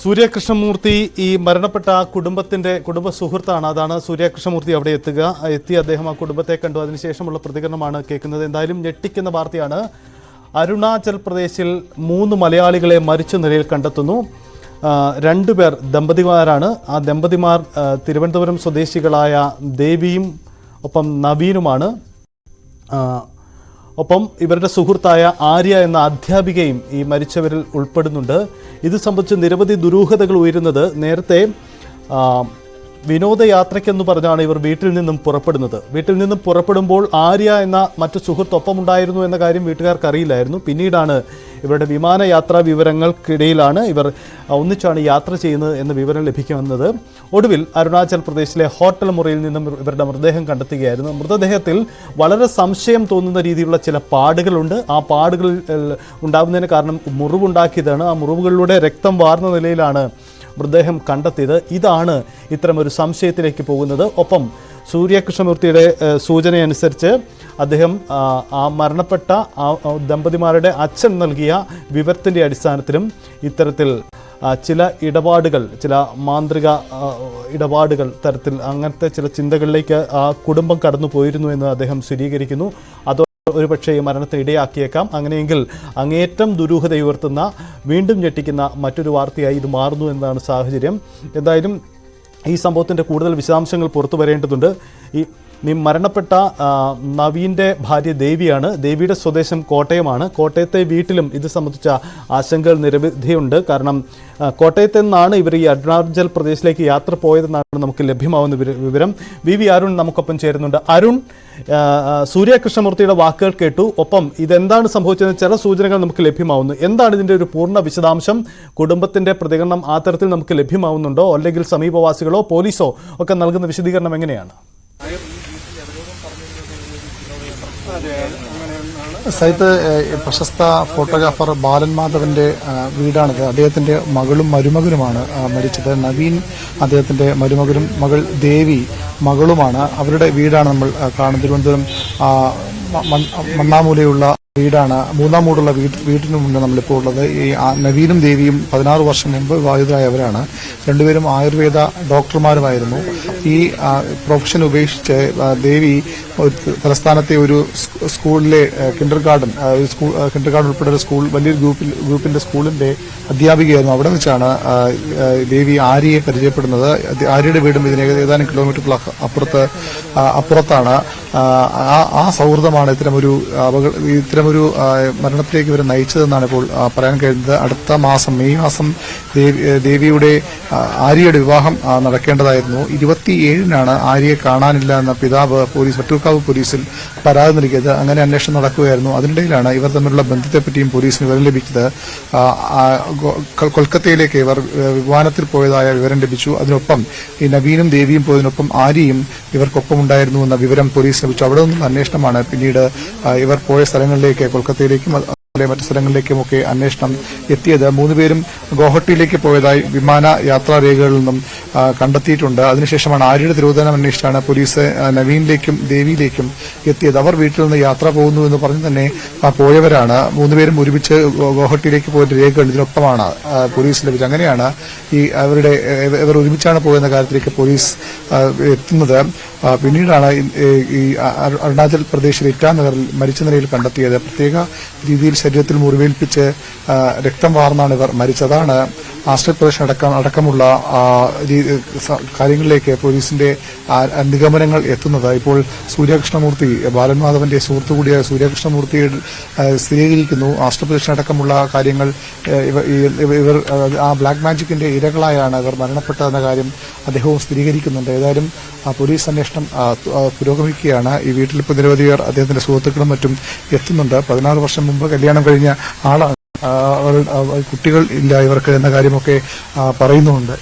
സൂര്യകൃഷ്ണമൂർത്തി ഈ മരണപ്പെട്ട കുടുംബ സുഹൃത്താണ്. അതാണ് സൂര്യകൃഷ്ണമൂർത്തി അവിടെ എത്തി അദ്ദേഹം ആ കുടുംബത്തെ കണ്ടു. അതിനുശേഷമുള്ള പ്രതികരണമാണ് കേൾക്കുന്നത്. എന്തായാലും ഞെട്ടിക്കുന്ന വാർത്തയാണ്. അരുണാചൽ പ്രദേശിൽ 3 മലയാളികളെ മരിച്ച നിലയിൽ കണ്ടെത്തുന്നു. 2 പേർ ദമ്പതിമാരാണ്. ആ ദമ്പതിമാർ തിരുവനന്തപുരം സ്വദേശികളായ ദേവിയും ഒപ്പം നവീനുമാണ്. ഒപ്പം ഇവരുടെ സുഹൃത്തായ ആര്യ എന്ന അധ്യാപികയും ഈ മരിച്ചവരിൽ ഉൾപ്പെടുന്നുണ്ട്. ഇത് സംബന്ധിച്ച് നിരവധി ദുരൂഹതകൾ ഉയരുന്നത്. നേരത്തെ വിനോദയാത്രയ്ക്കെന്ന് പറഞ്ഞാണ് ഇവർ വീട്ടിൽ നിന്നും പുറപ്പെടുന്നത്. വീട്ടിൽ നിന്നും പുറപ്പെടുമ്പോൾ ആര്യ എന്ന മറ്റു സുഹൃത്തൊപ്പമുണ്ടായിരുന്നു എന്ന കാര്യം വീട്ടുകാർക്ക് അറിയില്ലായിരുന്നു. പിന്നീടാണ് ഇവരുടെ വിമാനയാത്രാ വിവരങ്ങൾക്കിടയിലാണ് ഇവർ ഒന്നിച്ചാണ് യാത്ര ചെയ്യുന്നത് എന്ന വിവരം ലഭിക്കുന്നത്. ഒടുവിൽ അരുണാചൽ പ്രദേശിലെ ഹോട്ടൽ മുറിയിൽ നിന്നും ഇവരുടെ മൃതദേഹം കണ്ടെത്തുകയായിരുന്നു. മൃതദേഹത്തിൽ വളരെ സംശയം തോന്നുന്ന രീതിയിലുള്ള ചില പാടുകളുണ്ട്. ആ പാടുകൾ ഉണ്ടാകുന്നതിന് കാരണം മുറിവുണ്ടാക്കിയതാണ്. ആ മുറിവുകളിലൂടെ രക്തം വാർന്ന നിലയിലാണ് മൃതദേഹം കണ്ടെത്തിയത്. ഇതാണ് ഇത്തരമൊരു സംശയത്തിലേക്ക് പോകുന്നത്. ഒപ്പം സൂര്യകൃഷ്ണമൂർത്തിയുടെ സൂചനയനുസരിച്ച് അദ്ദേഹം ആ മരണപ്പെട്ട ദമ്പതിമാരുടെ അച്ഛൻ നൽകിയ വിവരത്തിൻ്റെ അടിസ്ഥാനത്തിലും ഇത്തരത്തിൽ ചില ഇടപാടുകൾ, ചില മാന്ത്രിക ഇടപാടുകൾ തരത്തിൽ അങ്ങനത്തെ ചില ചിന്തകളിലേക്ക് ആ കുടുംബം കടന്നു പോയിരുന്നു എന്ന് അദ്ദേഹം സ്ഥിരീകരിക്കുന്നു. ഒരുപക്ഷെ ഈ മരണത്തിന് ഇടയാക്കിയേക്കാം. അങ്ങനെയെങ്കിൽ അങ്ങേറ്റം ദുരൂഹത ഉയർത്തുന്ന, വീണ്ടും ഞെട്ടിക്കുന്ന മറ്റൊരു വാർത്തയായി ഇത് മാറുന്നു എന്നതാണ് സാഹചര്യം. എന്തായാലും ഈ സംഭവത്തിൻ്റെ കൂടുതൽ വിശദാംശങ്ങൾ പുറത്തു വരേണ്ടതുണ്ട്. ഈ മരണപ്പെട്ട നവീൻ്റെ ഭാര്യ ദേവിയാണ്. ദേവിയുടെ സ്വദേശം കോട്ടയമാണ്. കോട്ടയത്തെ വീട്ടിലും ഇത് സംബന്ധിച്ച ആശങ്കകൾ നിരവധിയുണ്ട്. കാരണം കോട്ടയത്ത് നിന്നാണ് ഇവർ ഈ അരുണാചൽ പ്രദേശിലേക്ക് യാത്ര പോയതെന്നാണ് നമുക്ക് ലഭ്യമാവുന്ന വിവരം. വി അരുൺ നമുക്കൊപ്പം ചേരുന്നുണ്ട്. അരുൺ, സൂര്യകൃഷ്ണമൂർത്തിയുടെ വാക്കുകൾ കേട്ടു. ഒപ്പം ഇതെന്താണ് സംഭവിച്ചതെന്ന് ചില സൂചനകൾ നമുക്ക് ലഭ്യമാവുന്നു. എന്താണ് ഇതിൻ്റെ ഒരു പൂർണ്ണ വിശദാംശം? കുടുംബത്തിൻ്റെ പ്രതികരണം ആ തരത്തിൽ നമുക്ക് ലഭ്യമാവുന്നുണ്ടോ? അല്ലെങ്കിൽ സമീപവാസികളോ പോലീസോ ഒക്കെ നൽകുന്ന വിശദീകരണം എങ്ങനെയാണ്? സൈത്ത് പ്രശസ്ത ഫോട്ടോഗ്രാഫർ ബാലൻ മാധവന്റെ വീടാണിത്. അദ്ദേഹത്തിന്റെ മകളും മരുമകനുമാണ് മരിച്ചത്. നവീൻ അദ്ദേഹത്തിന്റെ മരുമകനും മകൾ ദേവി മകളുമാണ്. അവരുടെ വീടാണ് നമ്മൾ കാണുന്നത്. തിരുവനന്തപുരം മണ്ണാമൂലയുള്ള വീടാണ്. 3-ാം മൂടുള്ള വീട്ടിന് മുന്നേ നമ്മളിപ്പോൾ ഉള്ളത്. ഈ നവീനും ദേവിയും 16 വർഷം മുമ്പ് വിവാഹിതരായവരാണ്. രണ്ടുപേരും ആയുർവേദ ഡോക്ടർമാരുമായിരുന്നു. ഈ പ്രൊഫഷൻ ഉപേക്ഷിച്ച് ദേവി തലസ്ഥാനത്തെ ഒരു സ്കൂളിലെ കിൻഡർ ഗാർഡൻ ഉൾപ്പെടെ ഒരു സ്കൂൾ, വലിയൊരു ഗ്രൂപ്പിന്റെ സ്കൂളിന്റെ അധ്യാപികയായിരുന്നു. അവിടെ വെച്ചാണ് ദേവി ആര്യയെ പരിചയപ്പെടുന്നത്. ആര്യയുടെ വീടും ഇതിന് ഏതാനും കിലോമീറ്ററുകൾ അപ്പുറത്താണ്. ആ സൗഹൃദമാണ് ഇത്തരമൊരു മരണത്തിലേക്ക് ഇവരെ നയിച്ചതെന്നാണ് ഇപ്പോൾ പറയാൻ കഴിയുന്നത്. അടുത്ത മാസം, മെയ് മാസം ദേവിയുടെ ആര്യയുടെ വിവാഹം നടക്കേണ്ടതായിരുന്നു. 27-നാണ് ആര്യയെ കാണാനില്ല എന്ന പിതാവ് വട്ടിയൂർക്കാവ് പോലീസിൽ പരാതി നൽകിയത്. അങ്ങനെ അന്വേഷണം നടക്കുകയായിരുന്നു. അതിനിടയിലാണ് ഇവർ തമ്മിലുള്ള ബന്ധത്തെപ്പറ്റിയും പോലീസിന് വിവരം ലഭിച്ചത്. കൊൽക്കത്തയിലേക്ക് ഇവർ വിമാനത്തിൽ പോയതായ വിവരം ലഭിച്ചു. അതിനൊപ്പം ഈ നവീനും ദേവിയും പോയതിനൊപ്പം ആര്യയും ഇവർക്കൊപ്പം ഉണ്ടായിരുന്നു എന്ന വിവരം പോലീസ് ലഭിച്ചു. അവിടെ നിന്നും അന്വേഷണമാണ് പിന്നീട് ഇവർ പോയ സ്ഥലങ്ങളിലേക്ക്, കൊൽക്കത്തയിലേക്കും മറ്റു സ്ഥലങ്ങളിലേക്കുമൊക്കെ അന്വേഷണം എത്തിയത്. 3 പേരും ഗോഹട്ടിയിലേക്ക് പോയതായി വിമാന യാത്രാ രേഖകളിൽ നിന്നും കണ്ടെത്തിയിട്ടുണ്ട്. അതിനുശേഷമാണ് ആര്യയുടെ തിരോധാനം അന്വേഷിച്ചാണ് പോലീസ് നവീനിലേക്കും ദേവിയിലേക്കും എത്തിയത്. അവർ വീട്ടിൽ നിന്ന് യാത്ര പോകുന്നു എന്ന് പറഞ്ഞ് തന്നെ പോയവരാണ്. 3 പേരും ഒരുമിച്ച് ഗോഹട്ടിയിലേക്ക് പോയ രേഖകൾ ഇതിനൊപ്പമാണ് പോലീസ് ലഭിച്ചത്. അങ്ങനെയാണ് ഇവർ ഒരുമിച്ചാണ് പോയെന്ന കാര്യത്തിലേക്ക് പോലീസ് എത്തുന്നത്. പിന്നീടാണ് ഈ അരുണാചൽ പ്രദേശിലെ ഇറ്റാനഗറിൽ മരിച്ച നിലയിൽ കണ്ടെത്തിയത്. പ്രത്യേക രീതിയിൽ ശരീരത്തിൽ മുറിവേൽപ്പിച്ച് രക്തം വാർന്നാണ് ഇവർ മരിച്ചതാണ്. ആശ്രയപ്രദേശം അടക്കമുള്ള കാര്യങ്ങളിലേക്ക് പോലീസിന്റെ നിഗമനങ്ങൾ എത്തുന്നത്. ഇപ്പോൾ സൂര്യകൃഷ്ണമൂർത്തി, ബാലൻമാധവന്റെ സുഹൃത്തു കൂടിയായ സൂര്യകൃഷ്ണമൂർത്തി സ്ഥിരീകരിക്കുന്നു. ആശ്രയപ്രദേശം അടക്കമുള്ള കാര്യങ്ങൾ ഇവർ ആ ബ്ലാക്ക് മാജിക്കിന്റെ ഇരകളായാണ് ഇവർ മരണപ്പെട്ടതെന്ന കാര്യം അദ്ദേഹവും സ്ഥിരീകരിക്കുന്നുണ്ട്. ഏതായാലും പോലീസ് അന്വേഷണം പുരോഗമിക്കുകയാണ്. ഈ വീട്ടിൽ ഇപ്പോൾ നിരവധി പേർ അദ്ദേഹത്തിന്റെ സുഹൃത്തുക്കളും മറ്റും എത്തുന്നുണ്ട്. 16 വർഷം മുമ്പ് കല്യാണം കഴിഞ്ഞ ആളാണ്. കുട്ടികൾ ഇല്ല ഇവർക്ക് എന്ന കാര്യമൊക്കെ പറയുന്നുണ്ട്.